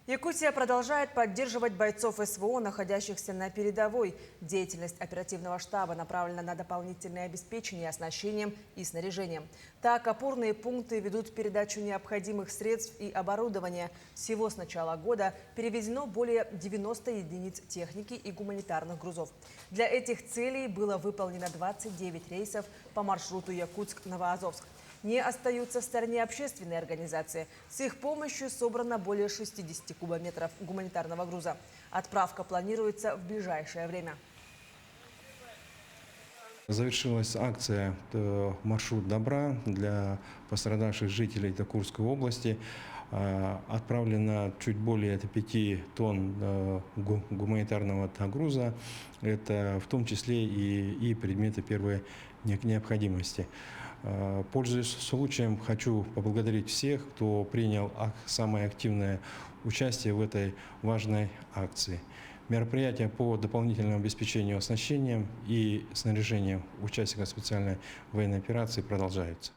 Якутия продолжает поддерживать бойцов СВО, находящихся на передовой. Деятельность оперативного штаба направлена на дополнительное обеспечение оснащением и снаряжением. Так, опорные пункты ведут передачу необходимых средств и оборудования. Всего с начала года перевезено более 90 единиц техники и гуманитарных грузов. Для этих целей было выполнено 29 рейсов по маршруту Якутск-Новоазовск. Не остаются в стороне общественные организации. С их помощью собрано более 60 кубометров гуманитарного груза. Отправка планируется в ближайшее время. Завершилась акция «Маршрут добра» для пострадавших жителей Токурской области. Отправлено чуть более 5 тонн гуманитарного груза. Это в том числе и предметы первой необходимости. Пользуясь случаем, хочу поблагодарить всех, кто принял самое активное участие в этой важной акции. Мероприятия по дополнительному обеспечению оснащением и снаряжением участников специальной военной операции продолжаются.